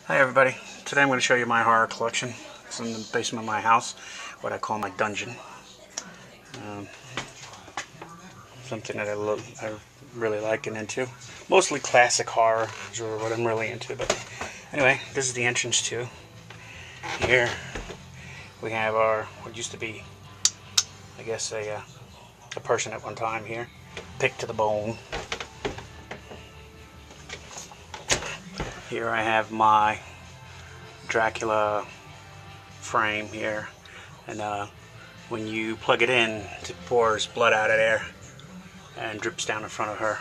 Hi everybody, today I'm going to show you my horror collection. It's in the basement of my house, what I call my dungeon. Um, Something that I really like and into. Mostly classic horror is what I'm really into, but anyway, this is the entrance to. Here we have what used to be, I guess, a person at one time here, picked to the bone. Here I have my Dracula frame here, and when you plug it in, it pours blood out of there and drips down in front of her.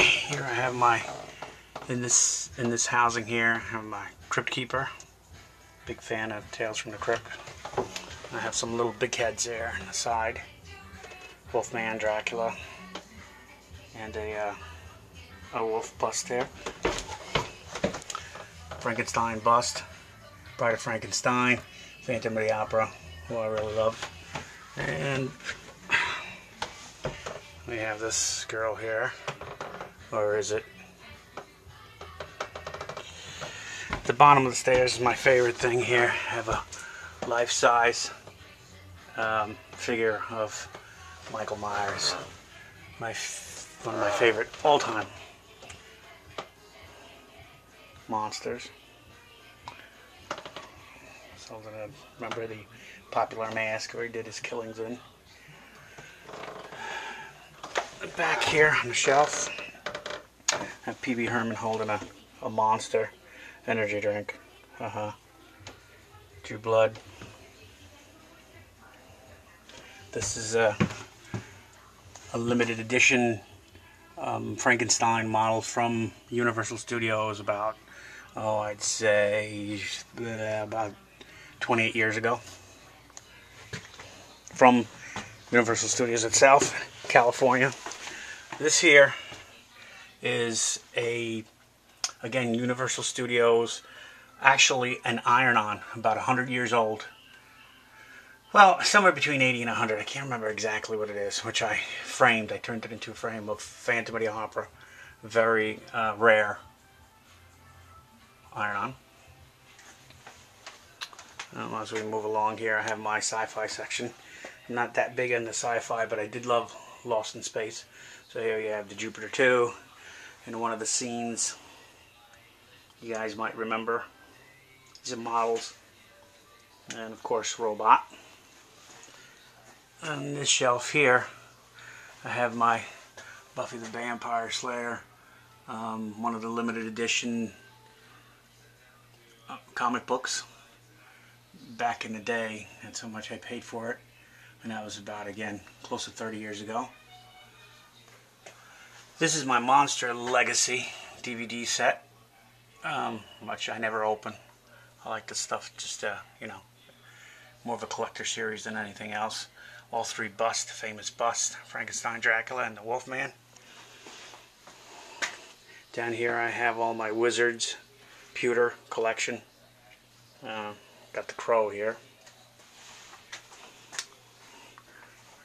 Here I have my in this housing here. I have my Crypt Keeper. Big fan of Tales from the Crypt. I have some little big heads there on the side. Wolfman, Dracula, and a wolf bust there. Frankenstein bust. Bride of Frankenstein. Phantom of the Opera, who I really love. And we have this girl here. Or is it? The bottom of the stairs is my favorite thing here. I have a life-size figure of Michael Myers. One of my favorite all-time monsters. So I remember the popular mask where he did his killings in. Back here on the shelf, I have Pee Wee Herman holding a Monster energy drink. True Blood. This is a limited edition Frankenstein model from Universal Studios about, I'd say about 28 years ago. From Universal Studios itself, California. This here is again, Universal Studios, actually an iron-on, about 100 years old. Well, somewhere between 80 and 100. I can't remember exactly what it is, which I framed. I turned it into a frame of Phantom of the Opera. Very rare iron-on. As we move along here, I have my sci-fi section. I'm not that big into sci-fi, but I did love Lost in Space. So here you have the Jupiter 2, and one of the scenes you guys might remember. These are models, and of course Robot. On this shelf here, I have my Buffy the Vampire Slayer, one of the limited edition comic books. Back in the day, that's how much I paid for it, and that was about, again, close to 30 years ago. This is my Monster Legacy DVD set, which I never open. I like this stuff just, more of a collector series than anything else. All three busts, famous busts, Frankenstein, Dracula, and the Wolfman. Down here I have all my Wizards pewter collection. Got the Crow here.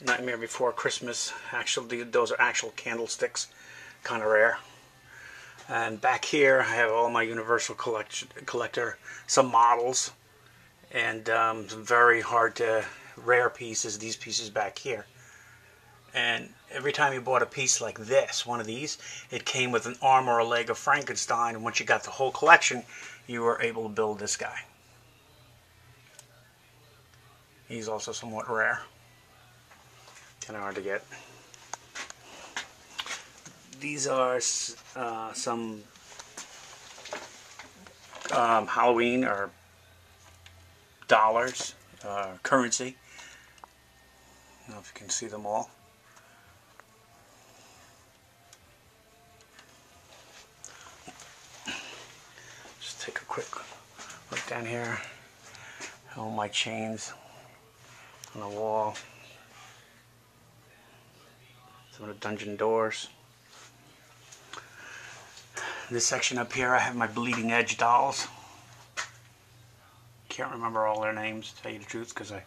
Nightmare Before Christmas. Actually, those are actual candlesticks. Kind of rare. And back here I have all my Universal collector, some models, and some very hard to rare pieces. These pieces back here. And every time you bought a piece like this, one of these, it came with an arm or a leg of Frankenstein, and once you got the whole collection, you were able to build this guy. He's also somewhat rare. Kind of hard to get. These are some Halloween or dollars, currency. I don't know if you can see them all. Just take a quick look down here. All my chains on the wall. Some of the dungeon doors. This section up here I have my Bleeding Edge dolls. Can't remember all their names, to tell you the truth, because I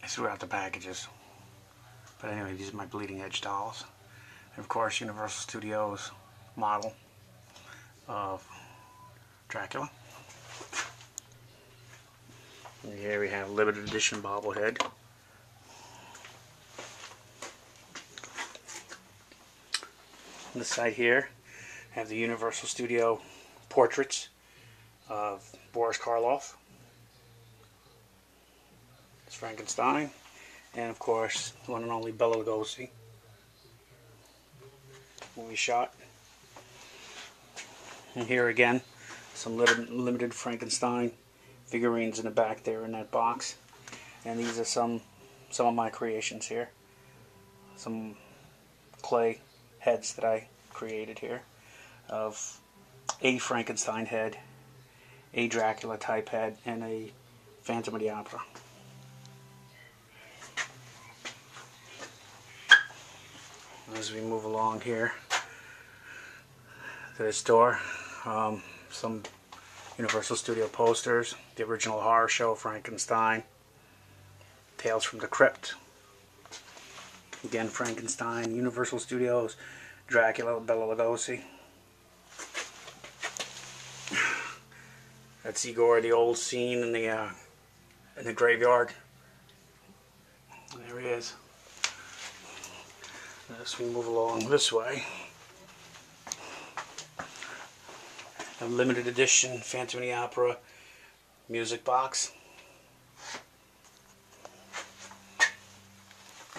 threw out the packages. But anyway, these are my Bleeding Edge dolls. And of course, Universal Studios model. of Dracula. And here we have limited edition bobblehead. On the side here, I have the Universal Studio portraits of Boris Karloff. It's Frankenstein, and of course, the one and only Bela Lugosi. Movie shot. And here again, some limited Frankenstein figurines in the back there in that box. And these are some of my creations here. Some clay heads that I created here of a Frankenstein head, a Dracula type head, and a Phantom of the Opera. As we move along here to the store, some Universal Studio posters, the original horror show Frankenstein, Tales from the Crypt, again Frankenstein, Universal Studios, Dracula, Bela Lugosi. That's Igor, the old scene in the graveyard. There he is. As we move along this way, a limited edition Phantom of the Opera music box.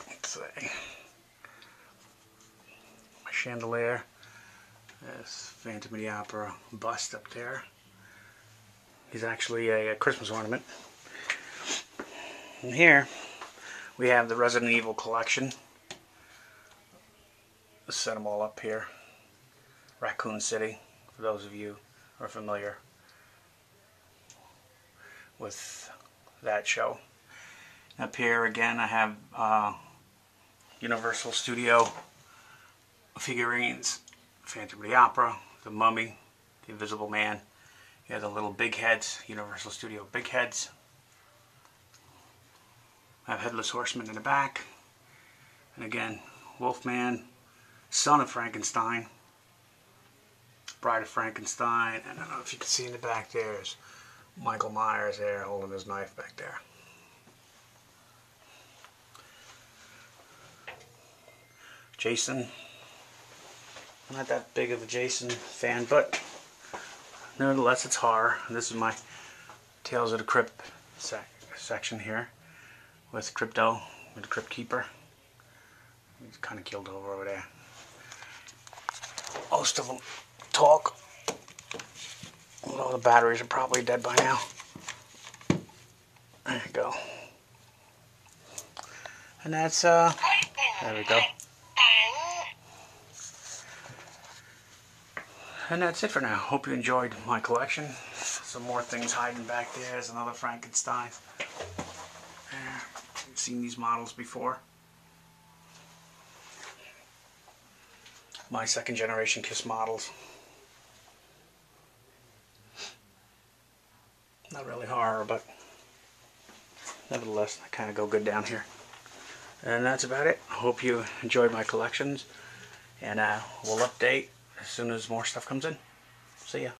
Let's see. My chandelier. This Phantom of the Opera bust up there. He's actually a Christmas ornament. And here we have the Resident Evil collection. Let's set them all up here. Raccoon City, for those of you who are familiar with that show. Up here again I have Universal Studio figurines, Phantom of the Opera, the Mummy, the Invisible Man. You have the little big heads, Universal Studio big heads. I have Headless Horseman in the back. And again, Wolfman, Son of Frankenstein, Bride of Frankenstein, and I don't know if you can see in the back there's Michael Myers there holding his knife back there. Jason. I'm not that big of a Jason fan, but nevertheless it's horror. This is my Tales of the Crypt section here with Crypto, with the Crypt Keeper. He's kind of killed over there. Most of them talk. Although the batteries are probably dead by now. There you go. And that's, there we go. And that's it for now. Hope you enjoyed my collection. Some more things hiding back there. There's another Frankenstein. You've seen these models before. My second generation KISS models. Not really horror, but nevertheless, I kind of go good down here. And that's about it. Hope you enjoyed my collections. And we'll update as soon as more stuff comes in. See ya.